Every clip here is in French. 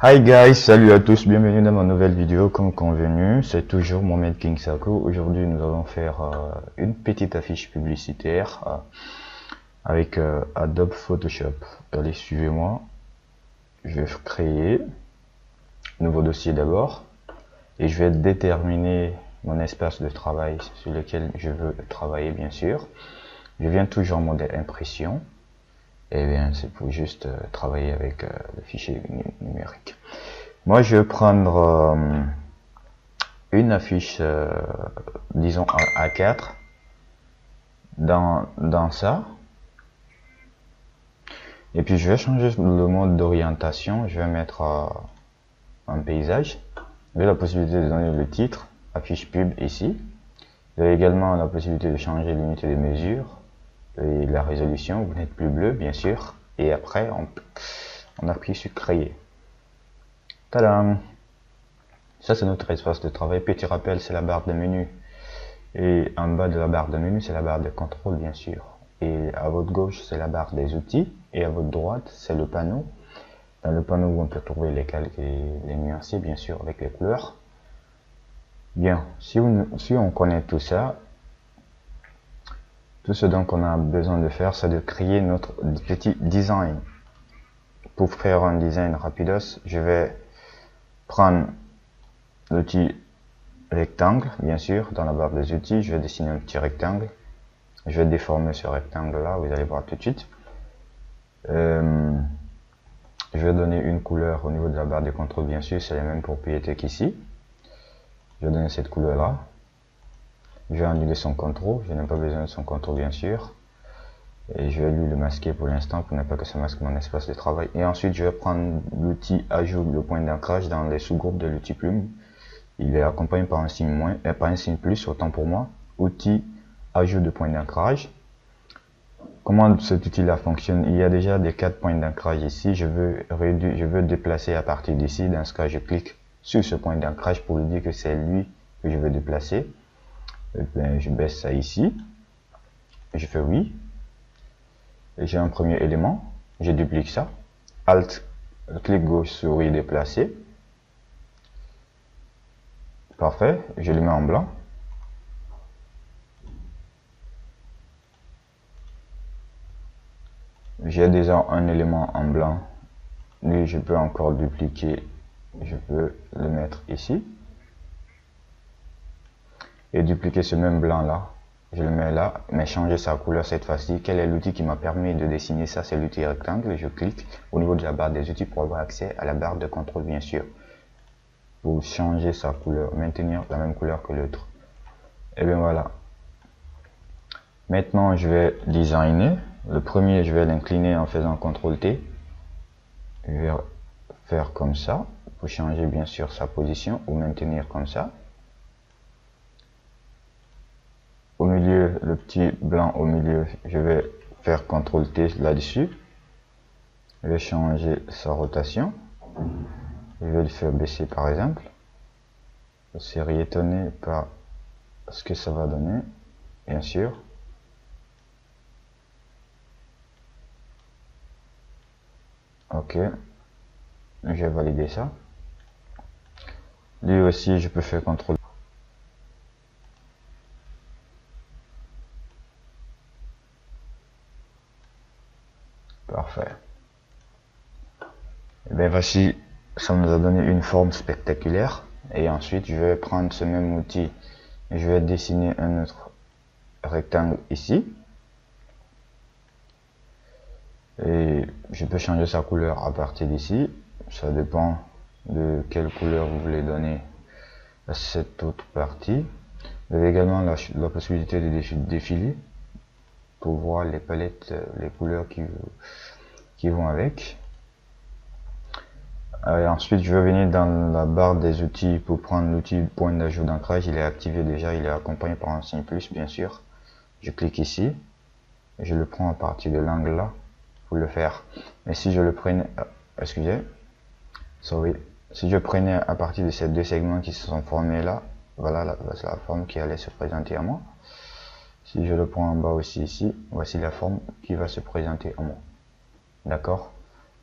Hi guys, salut à tous, bienvenue dans ma nouvelle vidéo comme convenu, c'est toujours Mohamed King Sako. Aujourd'hui nous allons faire une petite affiche publicitaire avec Adobe Photoshop. Allez, suivez-moi, je vais créer un nouveau dossier d'abord et je vais déterminer mon espace de travail sur lequel je veux travailler bien sûr. Je viens toujours en mode impression. Et bien c'est pour juste travailler avec le fichier numérique. Moi je vais prendre une affiche disons A4 dans ça, et puis je vais changer le mode d'orientation. Je vais mettre un paysage. J'ai la possibilité de donner le titre affiche pub ici. Vous avez également la possibilité de changer l'unité de mesure et la résolution. Vous n'êtes plus bleu bien sûr, et après on appuie sur créer. Tadam! Ça c'est notre espace de travail. Petit rappel, c'est la barre de menu, et en bas de la barre de menu c'est la barre de contrôle bien sûr, et à votre gauche c'est la barre des outils, et à votre droite c'est le panneau. Dans le panneau où on peut trouver les calques et les nuanciers bien sûr avec les couleurs. Bien, si on connaît tout ça, tout ce dont on a besoin de faire, c'est de créer notre petit design. Pour faire un design rapidos, je vais prendre l'outil rectangle, bien sûr. Dans la barre des outils, je vais dessiner un petit rectangle. Je vais déformer ce rectangle là, vous allez voir tout de suite. Je vais donner une couleur au niveau de la barre de contrôle, bien sûr, c'est la même propriété qu'ici. Je vais donner cette couleur là. Je vais annuler son contrôle, je n'ai pas besoin de son contrôle bien sûr. Et je vais lui le masquer pour l'instant pour ne pas que ça masque mon espace de travail. Et ensuite je vais prendre l'outil ajout le point d'ancrage dans les sous-groupes de l'outil plume. Il est accompagné par un signe moins, par un signe plus, autant pour moi. Outil ajout de point d'ancrage. Comment cet outil là fonctionne? Il y a déjà des 4 points d'ancrage ici. Je veux déplacer à partir d'ici. Dans ce cas, je clique sur ce point d'ancrage pour lui dire que c'est lui que je veux déplacer. Et bien, je baisse ça ici. Je fais oui. J'ai un premier élément. Je duplique ça. Alt, clic gauche, souris, déplacer. Parfait. Je le mets en blanc. J'ai déjà un élément en blanc. Lui, je peux encore dupliquer. Je peux le mettre ici. Et dupliquer ce même blanc là. Je le mets là, mais changer sa couleur cette fois-ci. Quel est l'outil qui m'a permis de dessiner ça? C'est l'outil rectangle. Je clique au niveau de la barre des outils pour avoir accès à la barre de contrôle, bien sûr. Pour changer sa couleur, maintenir la même couleur que l'autre. Et bien voilà. Maintenant, je vais designer. Le premier, je vais l'incliner en faisant CTRL T. Je vais faire comme ça, pour changer bien sûr sa position, ou maintenir comme ça. Au milieu, le petit blanc au milieu, je vais faire CTRL T là-dessus. Je vais changer sa rotation. Je vais le faire baisser par exemple. Je serai étonné par ce que ça va donner, bien sûr. Ok. Je vais valider ça. Lui aussi, je peux faire CTRL. Parfait. Et bien voici, ça nous a donné une forme spectaculaire. Et ensuite, je vais prendre ce même outil et je vais dessiner un autre rectangle ici. Et je peux changer sa couleur à partir d'ici. Ça dépend de quelle couleur vous voulez donner à cette autre partie. Vous avez également la possibilité de défiler pour voir les palettes, les couleurs qui vont avec. Et ensuite, je vais venir dans la barre des outils pour prendre l'outil point d'ajout d'ancrage. Il est activé déjà, il est accompagné par un signe plus, bien sûr. Je clique ici, et je le prends à partir de l'angle là pour le faire. Mais si je le prenais, excusez, si je prenais à partir de ces deux segments qui se sont formés là, voilà la forme qui allait se présenter à moi. Si je le prends en bas aussi ici, voici la forme qui va se présenter à moi. D'accord?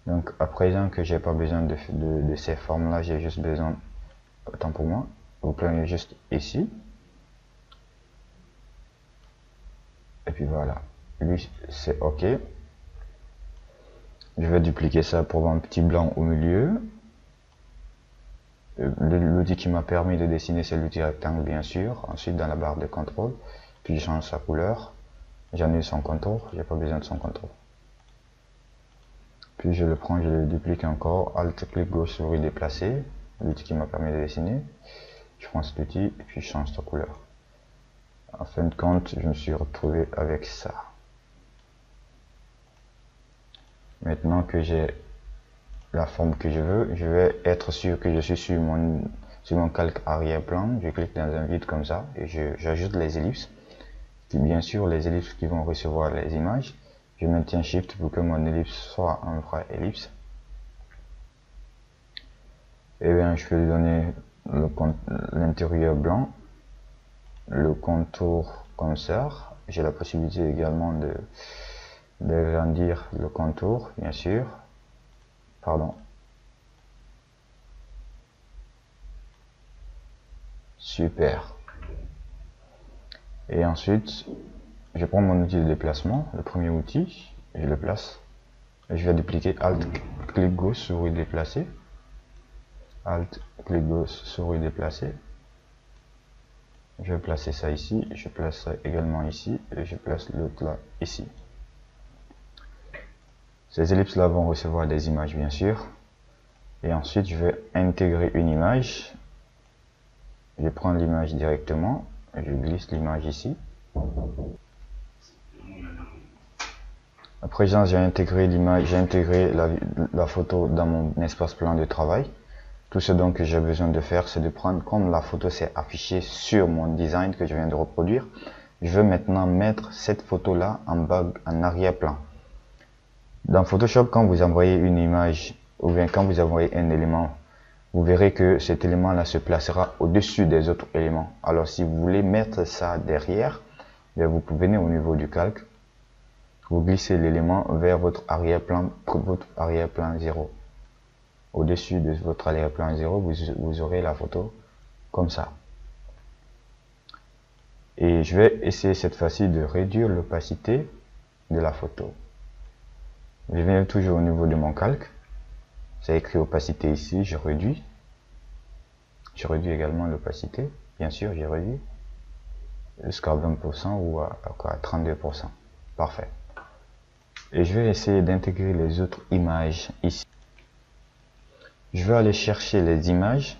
Donc à présent que j'ai pas besoin de ces formes là, j'ai juste besoin, autant pour moi, vous prenez juste ici, et puis voilà, lui c'est ok. Je vais dupliquer ça pour avoir un petit blanc au milieu. L'outil qui m'a permis de dessiner, c'est l'outil rectangle bien sûr. Ensuite dans la barre de contrôle, puis je change sa couleur, j'annule son contour, j'ai pas besoin de son contour. Puis je le prends, je le duplique encore, Alt clic gauche souris déplacer, l'outil qui m'a permis de dessiner. Je prends cet outil et puis je change sa couleur. En fin de compte, je me suis retrouvé avec ça. Maintenant que j'ai la forme que je veux, je vais être sûr que je suis sur mon calque arrière-plan. Je clique dans un vide comme ça et j'ajoute les ellipses. Et bien sûr, les ellipses qui vont recevoir les images. Je maintiens Shift pour que mon ellipse soit un vrai ellipse. Et bien, je vais lui donner l'intérieur blanc, le contour comme ça. J'ai la possibilité également d'agrandir le contour, bien sûr. Pardon. Super. Et ensuite, je prends mon outil de déplacement, le premier outil, je le place. Et je vais dupliquer Alt, clic gauche, souris déplacer. Alt, clic gauche, souris déplacer. Je vais placer ça ici, je place ça également ici, et je place l'autre là, ici. Ces ellipses là vont recevoir des images bien sûr. Et ensuite, je vais intégrer une image. Je prends l'image directement, je glisse l'image ici. À présent, j'ai intégré l'image, j'ai intégré la photo dans mon espace plan de travail. Tout ce dont j'ai besoin de faire, c'est de prendre, comme la photo s'est affichée sur mon design que je viens de reproduire, je veux maintenant mettre cette photo-là en arrière-plan. Dans Photoshop, quand vous envoyez une image, ou bien quand vous envoyez un élément, vous verrez que cet élément-là se placera au-dessus des autres éléments. Alors, si vous voulez mettre ça derrière, vous venez au niveau du calque, vous glissez l'élément vers votre arrière-plan 0. Au-dessus de votre arrière-plan 0, vous aurez la photo comme ça. Et je vais essayer cette fois-ci de réduire l'opacité de la photo. Je viens toujours au niveau de mon calque. C'est écrit opacité ici, je réduis. Je réduis également l'opacité. Bien sûr, j'ai réduit jusqu'à 20% ou à 32%. Parfait. Et je vais essayer d'intégrer les autres images ici. Je vais aller chercher les images.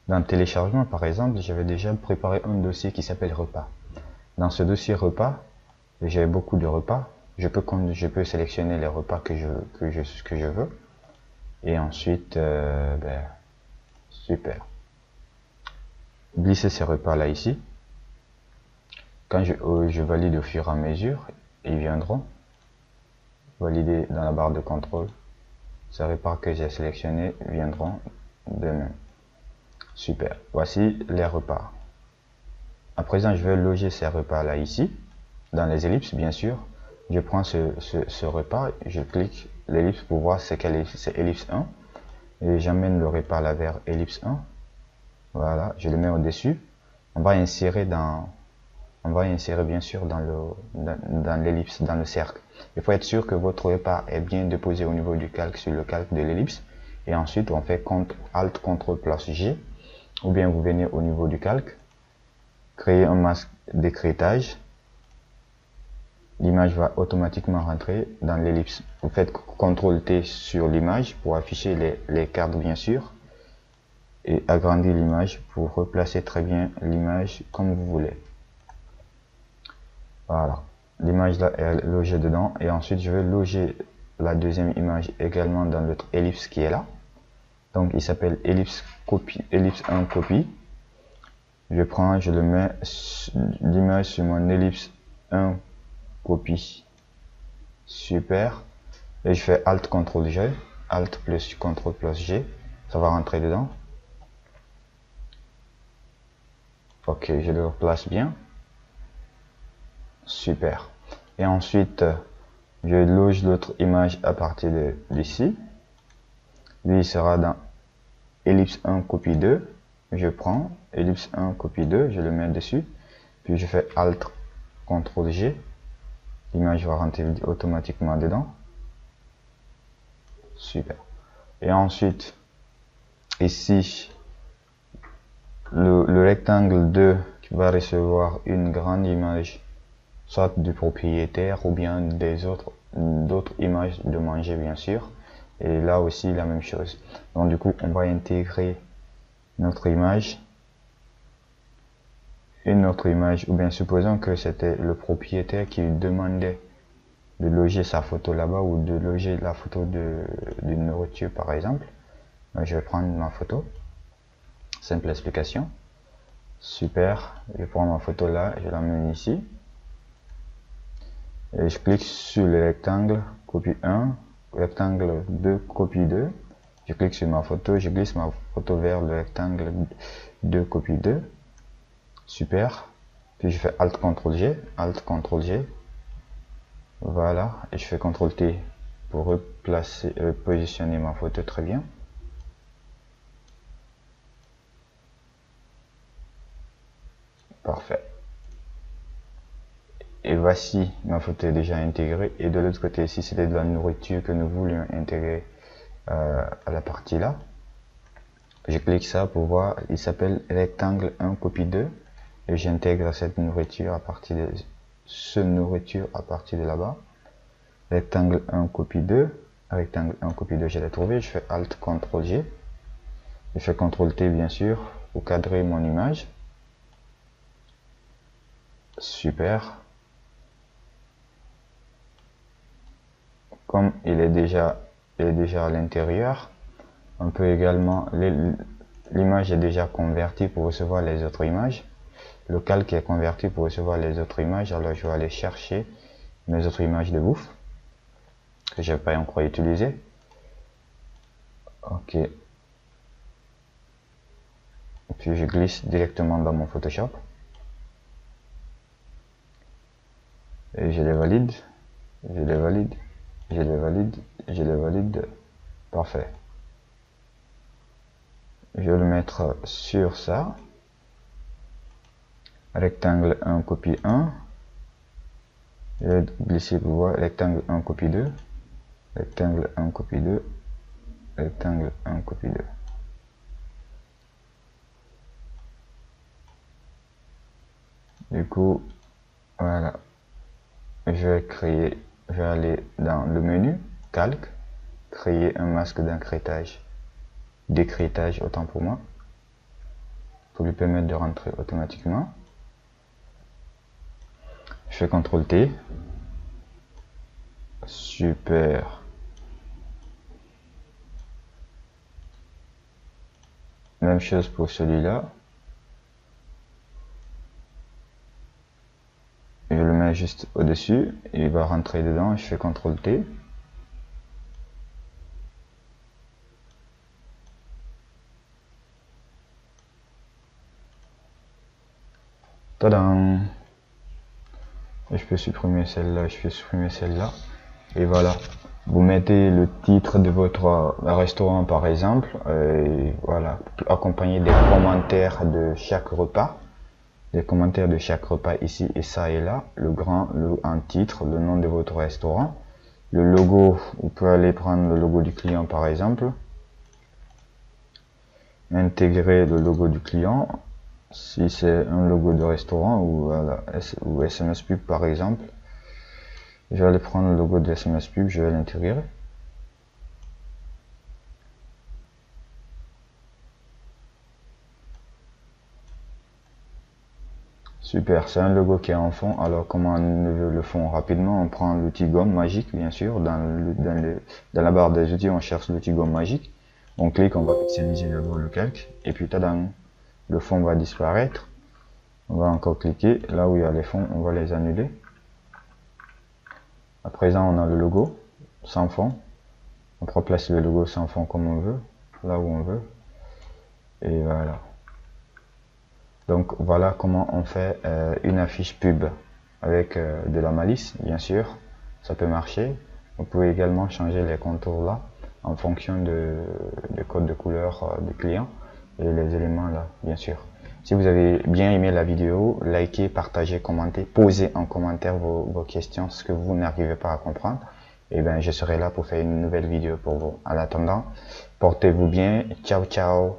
Dans le téléchargement, par exemple, j'avais déjà préparé un dossier qui s'appelle repas. Dans ce dossier repas, j'ai beaucoup de repas. Je peux sélectionner les repas que je veux. Et ensuite, super. Glisser ces repas là ici. Quand je valide au fur et à mesure, ils viendront. Valider dans la barre de contrôle. Ces repas que j'ai sélectionnés viendront de même. Super. Voici les repas. À présent, je vais loger ces repas là ici, dans les ellipses bien sûr. Je prends ce repas, je clique l'ellipse pour voir c'est quelle ellipse, c'est ellipse 1. Et j'amène le repas là vers ellipse 1. Voilà, je le mets au-dessus. On va insérer bien sûr dans l'ellipse, dans le cercle. Il faut être sûr que votre repas est bien déposé au niveau du calque, sur le calque de l'ellipse. Et ensuite, on fait Alt, CTRL plus G. Ou bien vous venez au niveau du calque, créer un masque d'écrêtage. L'image va automatiquement rentrer dans l'ellipse. Vous faites CTRL T sur l'image pour afficher les cartes bien sûr. Et agrandir l'image pour replacer très bien l'image comme vous voulez. Voilà. L'image là est logée dedans. Et ensuite, je vais loger la deuxième image également dans l'autre ellipse qui est là. Donc, il s'appelle ellipse 1 copie. Je prends, je le mets l'image sur mon ellipse 1 copie. Super. Et je fais Alt CTRL G. Alt plus CTRL plus G. Ça va rentrer dedans. Ok, je le replace bien. Super. Et ensuite, Je loge l'autre image à partir d'ici. Lui, il sera dans ellipse 1, copie 2. Je prends ellipse 1, copie 2, je le mets dessus. Puis je fais Alt, CTRL G. L'image va rentrer automatiquement dedans. Super. Et ensuite, ici, le rectangle 2 qui va recevoir une grande image, soit du propriétaire ou bien d'autres images de manger, bien sûr. Et là aussi, la même chose. Donc du coup, on va intégrer notre image. Une autre image, ou bien supposons que c'était le propriétaire qui demandait de loger sa photo là-bas ou de loger la photo d'une nourriture par exemple. Donc, je vais prendre ma photo. Simple explication. Super. Je prends ma photo là, je l'amène ici. Et je clique sur le rectangle, copie 1, rectangle 2, copie 2. Je clique sur ma photo, je glisse ma photo vers le rectangle 2, copie 2. Super. Puis je fais Alt CTRL G, Alt CTRL G. Voilà. Et je fais CTRL T pour repositionner ma photo très bien. Parfait. Et voici, ma photo est déjà intégrée. Et de l'autre côté ici, c'était de la nourriture que nous voulions intégrer à la partie là. Je clique ça pour voir, il s'appelle rectangle 1, copie 2. Et j'intègre cette nourriture à partir de là-bas. Rectangle 1, copie 2. Rectangle 1, copie 2, je l'ai trouvé. Je fais Alt, CTRL G. Je fais CTRL T, bien sûr, pour cadrer mon image. Super. Comme il est déjà à l'intérieur, on peut également, l'image est déjà convertie pour recevoir les autres images. Le calque est converti pour recevoir les autres images, alors je vais aller chercher mes autres images de bouffe que je n'ai pas encore utilisées. Ok. Et puis je glisse directement dans mon Photoshop. Et je les valide, je les valide, je les valide, je les valide. Parfait. Je vais le mettre sur ça. Rectangle 1, copie 1. Je vais glisser pour voir rectangle 1, copie 2. Rectangle 1, copie 2. Rectangle 1, copie 2. Du coup, voilà. Je vais aller dans le menu, calque, créer un masque d'écrêtage autant pour moi, pour lui permettre de rentrer automatiquement. Je fais CTRL T. Super. Même chose pour celui-là. Je le mets juste au-dessus, il va rentrer dedans, je fais CTRL T. Tadam! Je peux supprimer celle-là, je peux supprimer celle-là. Et voilà. Vous mettez le titre de votre restaurant par exemple, et voilà, accompagné des commentaires de chaque repas. Des commentaires de chaque repas ici et ça et là, un titre, le nom de votre restaurant, le logo, vous pouvez aller prendre le logo du client par exemple, intégrer le logo du client, si c'est un logo de restaurant ou SMS Pub par exemple, je vais aller prendre le logo de SMS Pub, je vais l'intégrer. Super, c'est un logo qui est en fond. Alors comment on veut le fond rapidement? On prend l'outil gomme magique, bien sûr. Dans la barre des outils, on cherche l'outil gomme magique. On clique, on va pixeliser d'abord le calque. Et puis, tadam, le fond va disparaître. On va encore cliquer. Là où il y a les fonds, on va les annuler. À présent, on a le logo sans fond. On peut placer le logo sans fond comme on veut, là où on veut. Et voilà. Donc voilà comment on fait une affiche pub avec de la malice, bien sûr. ça peut marcher. Vous pouvez également changer les contours là en fonction de code de couleur du client et les éléments là, bien sûr. Si vous avez bien aimé la vidéo, likez, partagez, commentez, posez en commentaire vos questions, ce que vous n'arrivez pas à comprendre. Et ben, je serai là pour faire une nouvelle vidéo pour vous. En attendant, portez-vous bien. Ciao, ciao.